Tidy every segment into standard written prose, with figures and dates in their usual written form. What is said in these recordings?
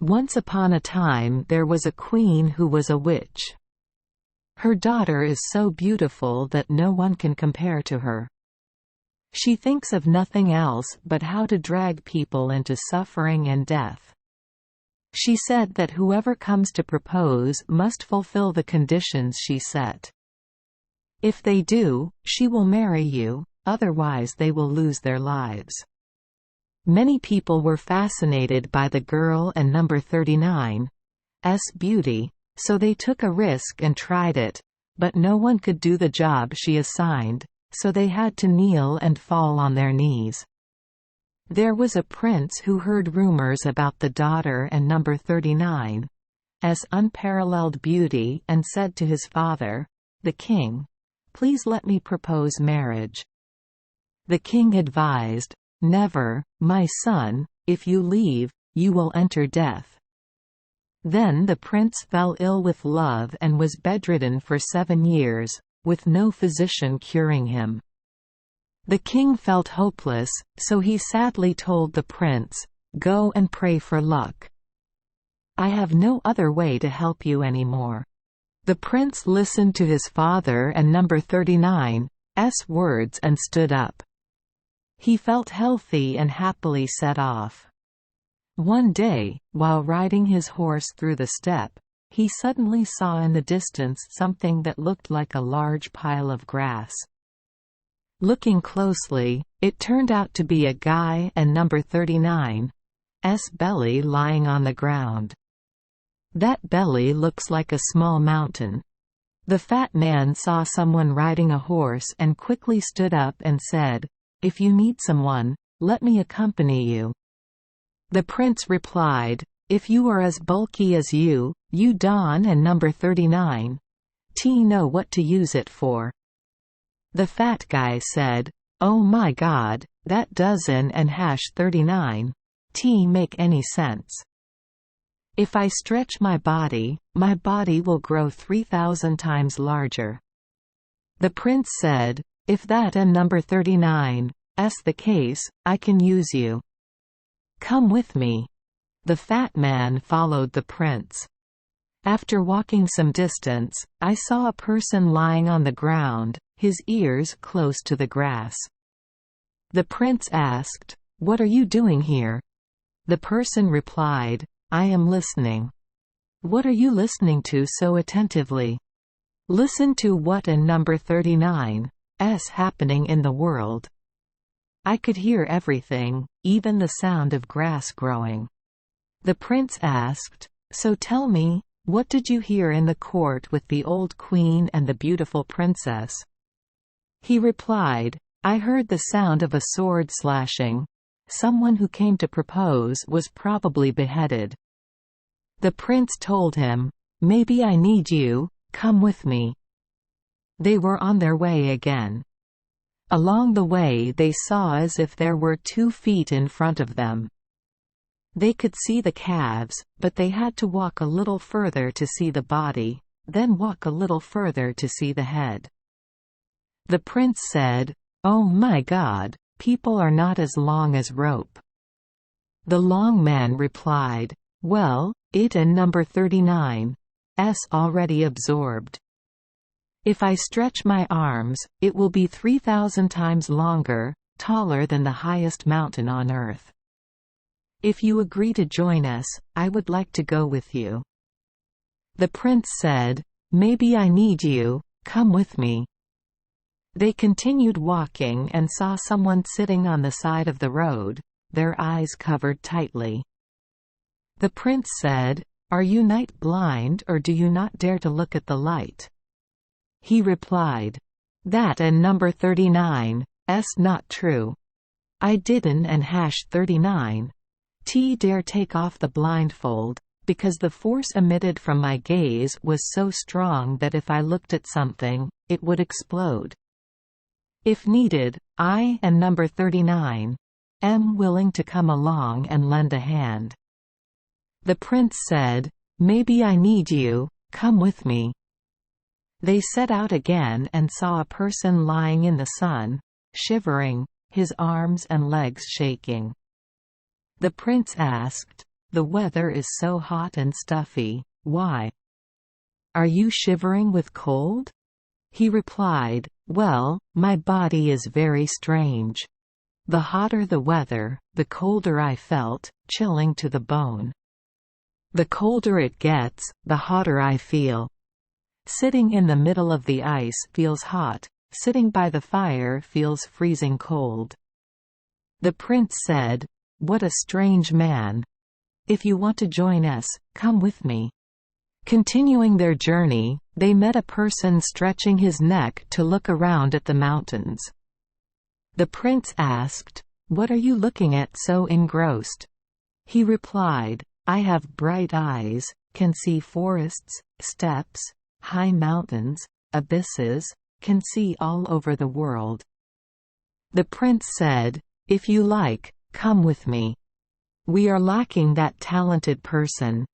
Once upon a time there was a queen who was a witch. Her daughter is so beautiful that no one can compare to her. She thinks of nothing else but how to drag people into suffering and death. She said that whoever comes to propose must fulfill the conditions she set. If they do, she will marry you, otherwise they will lose their lives. Many people were fascinated by the girl and number 39's beauty, so they took a risk and tried it, but no one could do the job she assigned, so they had to kneel and fall on their knees. There was a prince who heard rumors about the daughter and number 39's unparalleled beauty and said to his father, the king, "Please let me propose marriage." The king advised, "Never, my son, if you leave, you will enter death." Then the prince fell ill with love and was bedridden for 7 years, with no physician curing him. The king felt hopeless, so he sadly told the prince, "Go and pray for luck. I have no other way to help you anymore." The prince listened to his father and number 39's words and stood up. He felt healthy and happily set off. One day, while riding his horse through the steppe, he suddenly saw in the distance something that looked like a large pile of grass. Looking closely, it turned out to be a guy and number 39's belly lying on the ground. That belly looks like a small mountain. The fat man saw someone riding a horse and quickly stood up and said, "If you need someone, let me accompany you." The prince replied, "If you are as bulky as you Don and number 39's know what to use it for." The fat guy said, "Oh my God, that dozen and #39's make any sense. If I stretch my body will grow 3,000 times larger." The prince said, "If that and number 39's the case, I can use you. Come with me." The fat man followed the prince. After walking some distance, I saw a person lying on the ground, his ears close to the grass. The prince asked, "What are you doing here?" The person replied, "I am listening." "What are you listening to so attentively?" "Listen to what and number 39's happening in the world." I could hear everything, even the sound of grass growing. The prince asked, "So tell me, what did you hear in the court with the old queen and the beautiful princess?" He replied, "I heard the sound of a sword slashing. Someone who came to propose was probably beheaded." The prince told him, "Maybe I need you, come with me." They were on their way again. Along the way they saw as if there were 2 feet in front of them. They could see the calves, but they had to walk a little further to see the body, then walk a little further to see the head. The prince said, "Oh my God, people are not as long as rope." The long man replied, "Well, it and number 39's already absorbed. If I stretch my arms, it will be 3,000 times longer, taller than the highest mountain on earth. If you agree to join us, I would like to go with you." The prince said, "Maybe I need you, come with me." They continued walking and saw someone sitting on the side of the road, their eyes covered tightly. The prince said, "Are you night blind or do you not dare to look at the light?" He replied, "That and number 39's not true. I didn't and #39's dare take off the blindfold, because the force emitted from my gaze was so strong that if I looked at something, it would explode. If needed, I and number 39's am willing to come along and lend a hand." The prince said, "Maybe I need you, come with me." They set out again and saw a person lying in the sun, shivering, his arms and legs shaking. The prince asked, "The weather is so hot and stuffy, why? Are you shivering with cold?" He replied, "Well, my body is very strange. The hotter the weather, the colder I felt, chilling to the bone. The colder it gets, the hotter I feel. Sitting in the middle of the ice feels hot, sitting by the fire feels freezing cold." The prince said, "What a strange man. If you want to join us, come with me." Continuing their journey, they met a person stretching his neck to look around at the mountains. The prince asked, "What are you looking at so engrossed?" He replied, "I have bright eyes, can see forests, steppes, high mountains, abysses, can see all over the world." The prince said, "If you like, come with me. We are lacking that talented person."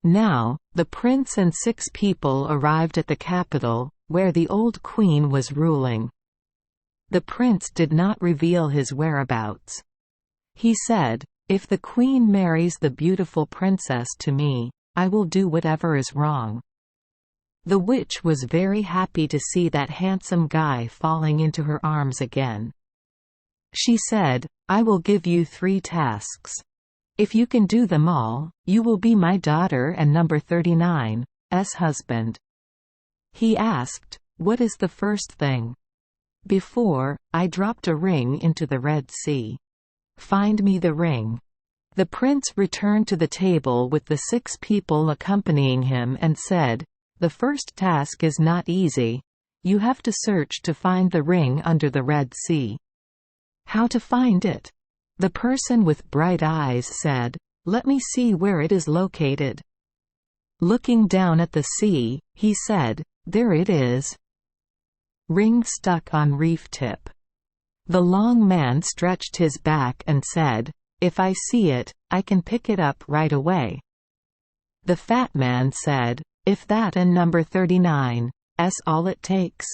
Now, the prince and 6 people arrived at the capital, where the old queen was ruling. The prince did not reveal his whereabouts. He said, "If the queen marries the beautiful princess to me, I will do whatever is wrong." The witch was very happy to see that handsome guy falling into her arms again. She said, "I will give you 3 tasks. If you can do them all, you will be my daughter and number 39's husband." He asked, "What is the first thing?" "Before, I dropped a ring into the Red Sea. Find me the ring." The prince returned to the table with the 6 people accompanying him and said, "The first task is not easy. You have to search to find the ring under the Red Sea." "How to find it?" The person with bright eyes said, "Let me see where it is located." Looking down at the sea, he said, "There it is. Ring stuck on reef tip." The long man stretched his back and said, "If I see it, I can pick it up right away." The fat man said, "If that and number 39's all it takes."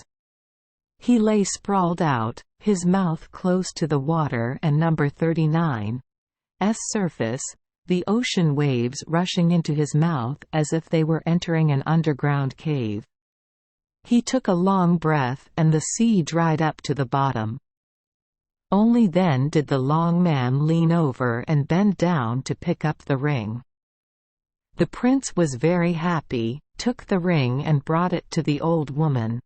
He lay sprawled out, his mouth close to the water and number 39's surface, the ocean waves rushing into his mouth as if they were entering an underground cave. He took a long breath and the sea dried up to the bottom. Only then did the long man lean over and bend down to pick up the ring. The prince was very happy, took the ring and brought it to the old woman.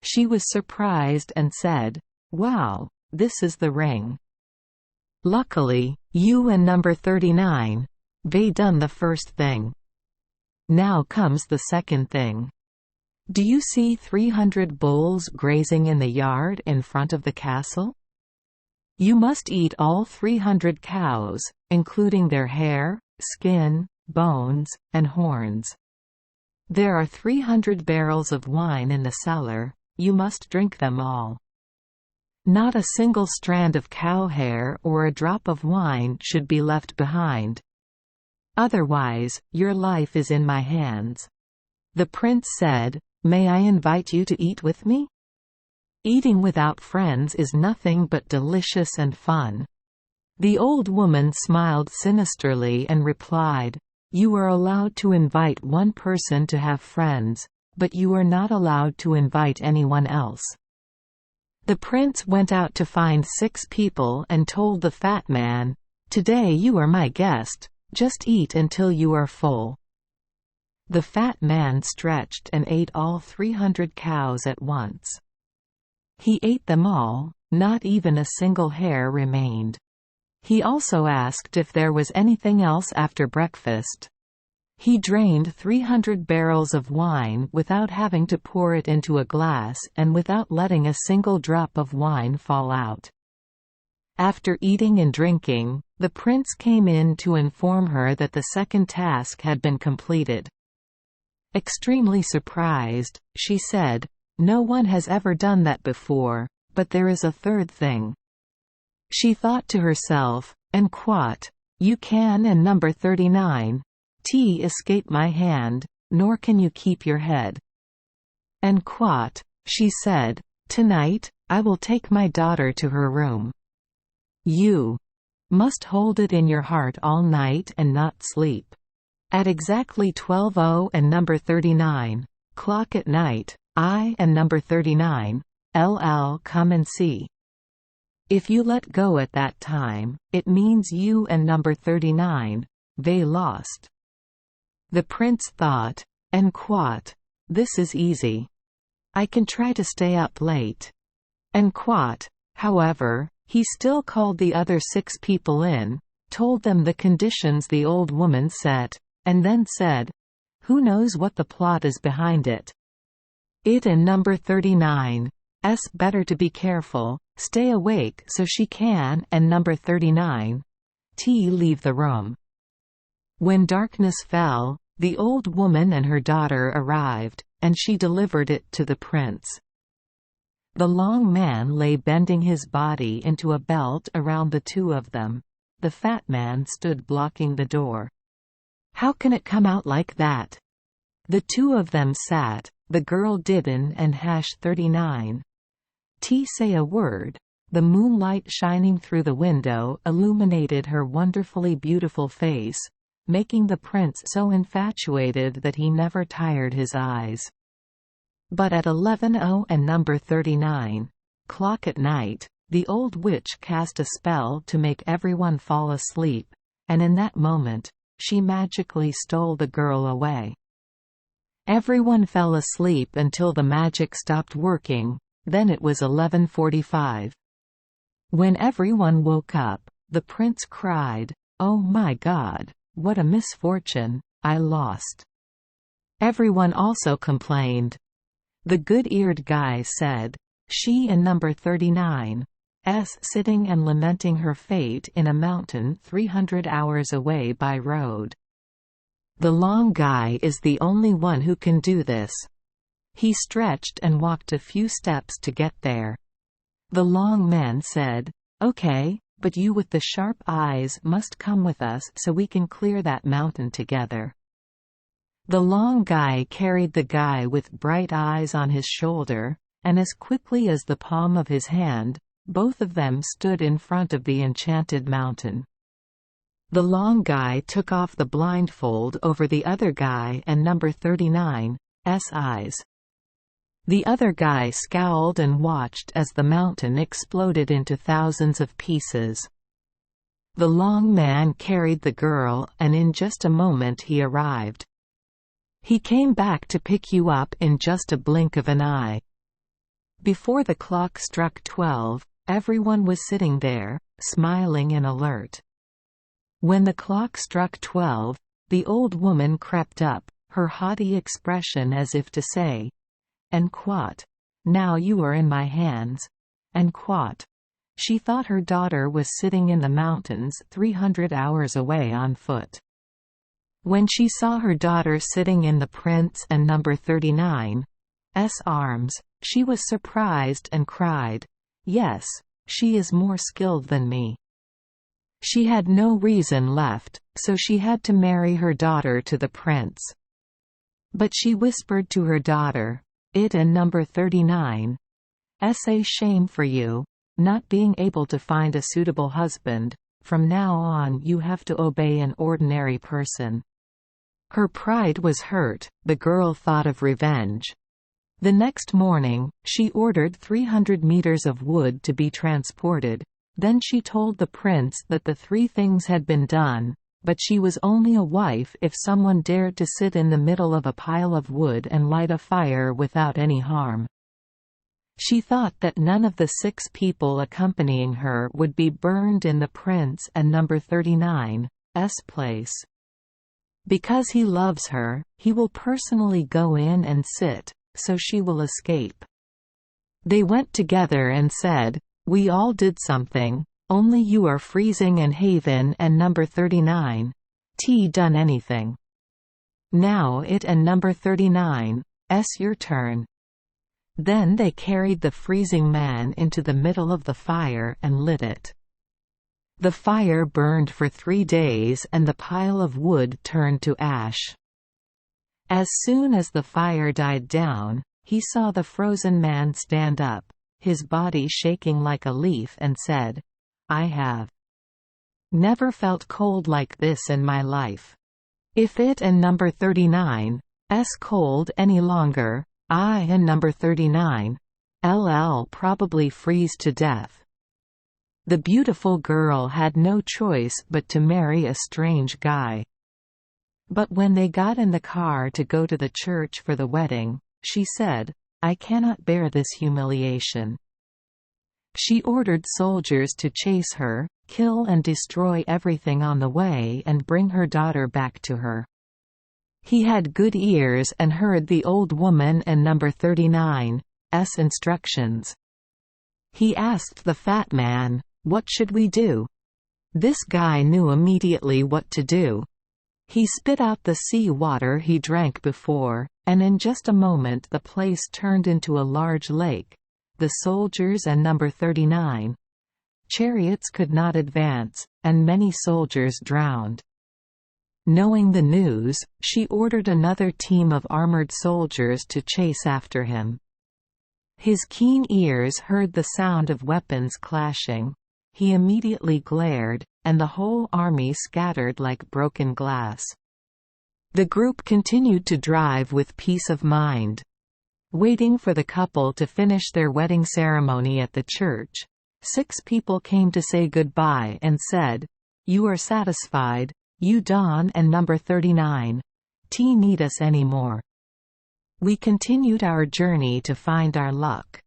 She was surprised and said, "Wow, this is the ring. Luckily, you and number 39's done the first thing. Now comes the second thing. Do you see 300 bulls grazing in the yard in front of the castle? You must eat all 300 cows, including their hair, skin, bones, and horns. There are 300 barrels of wine in the cellar, you must drink them all. Not a single strand of cow hair or a drop of wine should be left behind. Otherwise, your life is in my hands." The prince said, "May I invite you to eat with me? Eating without friends is nothing but delicious and fun." The old woman smiled sinisterly and replied, "You are allowed to invite one person to have friends, but you are not allowed to invite anyone else." The prince went out to find 6 people and told the fat man, "Today you are my guest, just eat until you are full." The fat man stretched and ate all 300 cows at once. He ate them all, not even a single hair remained. He also asked if there was anything else after breakfast. He drained 300 barrels of wine without having to pour it into a glass and without letting a single drop of wine fall out. After eating and drinking, the prince came in to inform her that the second task had been completed. Extremely surprised, she said, "No one has ever done that before, but there is a third thing." She thought to herself, "And quat, you can and number 39's escape my hand, nor can you keep your head." "And quat," she said, "tonight, I will take my daughter to her room. You Must hold it in your heart all night and not sleep. At exactly 12:00 and number 39 clock at night, I and number 39 LL come and see. If you let go at that time, it means you and number 39, they lost." The prince thought, "En quoi? This is easy. I can try to stay up late." En quoi? However, he still called the other 6 people in, told them the conditions the old woman set, and then said, "Who knows what the plot is behind it? It and number 39 's better to be careful, stay awake so she can and number 39 t leave the room." When darkness fell, the old woman and her daughter arrived, and she delivered it to the prince. The long man lay bending his body into a belt around the 2 of them. The fat man stood blocking the door. "How can it come out like that?" The 2 of them sat, the girl didn't and #39 t say a word. The moonlight shining through the window illuminated her wonderfully beautiful face, making the prince so infatuated that he never tired his eyes. But at 11:00 and number 39 clock at night, the old witch cast a spell to make everyone fall asleep, and in that moment, she magically stole the girl away. Everyone fell asleep until the magic stopped working, then it was 11:45. When everyone woke up, the prince cried, "Oh my God, what a misfortune, I lost." Everyone also complained. The good-eared guy said, "She and number 39 's sitting and lamenting her fate in a mountain 300 hours away by road. The long guy is the only one who can do this." He stretched and walked a few steps to get there. The long man said, "Okay, but you with the sharp eyes must come with us so we can clear that mountain together." The long guy carried the guy with bright eyes on his shoulder, and as quickly as the palm of his hand, both of them stood in front of the enchanted mountain. The long guy took off the blindfold over the other guy and number 39's eyes. The other guy scowled and watched as the mountain exploded into thousands of pieces. The long man carried the girl, and in just a moment he arrived. He came back to pick you up in just a blink of an eye. Before the clock struck 12, everyone was sitting there, smiling and alert. When the clock struck 12, the old woman crept up, her haughty expression as if to say, "En quoi? Now you are in my hands. En quoi?" She thought her daughter was sitting in the mountains 300 hours away on foot. When she saw her daughter sitting in the prince and number 39's arms, she was surprised and cried, "Yes, she is more skilled than me." She had no reason left, so she had to marry her daughter to the prince. But she whispered to her daughter, "It and number 39's a shame for you, not being able to find a suitable husband. From now on you have to obey an ordinary person." Her pride was hurt. The girl thought of revenge. The next morning, she ordered 300 meters of wood to be transported. Then she told the prince that the 3 things had been done, but she was only a wife if someone dared to sit in the middle of a pile of wood and light a fire without any harm. She thought that none of the 6 people accompanying her would be burned in the prince and number 39's place. Because he loves her, he will personally go in and sit, so she will escape. They went together and said, "We all did something, only you are freezing and Haven and number 39's done anything. Now it and number 39's your turn." Then they carried the freezing man into the middle of the fire and lit it. The fire burned for 3 days and the pile of wood turned to ash. As soon as the fire died down, he saw the frozen man stand up, his body shaking like a leaf, and said, "I have Never felt cold like this in my life. If it and number 39's cold any longer, I and number 39'll probably freeze to death." The beautiful girl had no choice but to marry a strange guy. But when they got in the car to go to the church for the wedding, she said, "I cannot bear this humiliation." She ordered soldiers to chase her, kill and destroy everything on the way and bring her daughter back to her. He had good ears and heard the old woman and number 39's instructions. He asked the fat man, "What should we do?" This guy knew immediately what to do. He spit out the sea water he drank before, and in just a moment the place turned into a large lake. The soldiers and number 39's chariots could not advance, and many soldiers drowned. Knowing the news, she ordered another team of armored soldiers to chase after him. His keen ears heard the sound of weapons clashing. He immediately glared, and the whole army scattered like broken glass. The group continued to drive with peace of mind. Waiting for the couple to finish their wedding ceremony at the church, 6 people came to say goodbye and said, "You are satisfied, you Don and number 39's need us anymore." We continued our journey to find our luck.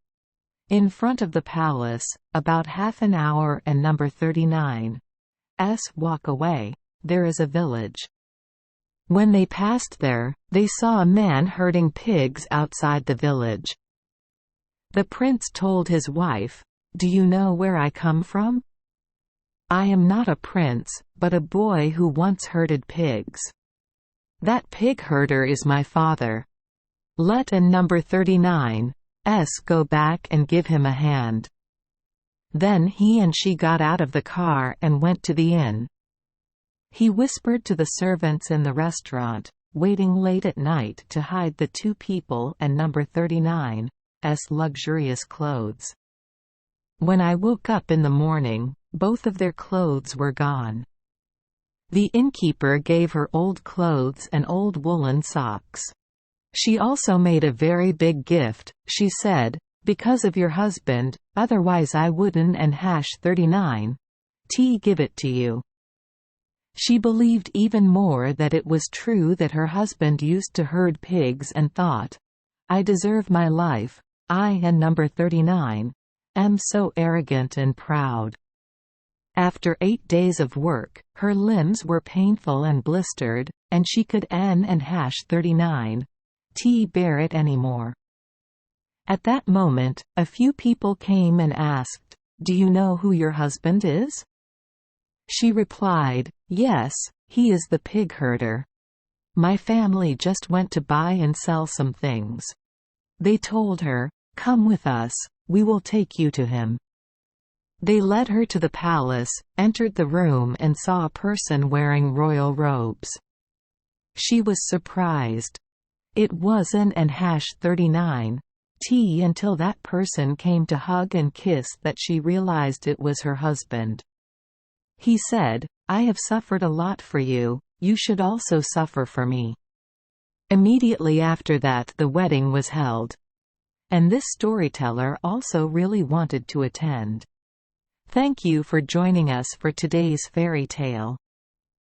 In front of the palace, about half an hour and number 39's walk away, there is a village. When they passed there, they saw a man herding pigs outside the village. The prince told his wife, "Do you know where I come from? I am not a prince, but a boy who once herded pigs. That pig herder is my father. Let a number 39's go back and give him a hand." Then he and she got out of the car and went to the inn. He whispered to the servants in the restaurant, waiting late at night to hide the 2 people and number 39's luxurious clothes. When I woke up in the morning, both of their clothes were gone. The innkeeper gave her old clothes and old woolen socks. She also made a very big gift. She said, "Because of your husband, otherwise I wouldn't and #39's give it to you." She believed even more that it was true that her husband used to herd pigs and thought, "I deserve my life, I and number 39's am so arrogant and proud." After 8 days of work, her limbs were painful and blistered, and she could n and #39's bear it anymore. At that moment, a few people came and asked, "Do you know who your husband is?" She replied, "Yes, he is the pig herder. My family just went to buy and sell some things." They told her, "Come with us, we will take you to him." They led her to the palace, entered the room and saw a person wearing royal robes. She was surprised. It wasn't an #39's until that person came to hug and kiss that she realized it was her husband. He said, "I have suffered a lot for you, you should also suffer for me." Immediately after that the wedding was held. And this storyteller also really wanted to attend. Thank you for joining us for today's fairy tale.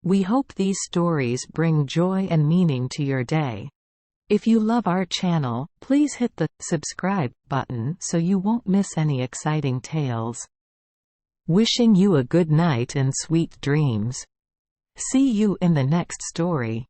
We hope these stories bring joy and meaning to your day. If you love our channel, please hit the subscribe button so you won't miss any exciting tales. Wishing you a good night and sweet dreams. See you in the next story.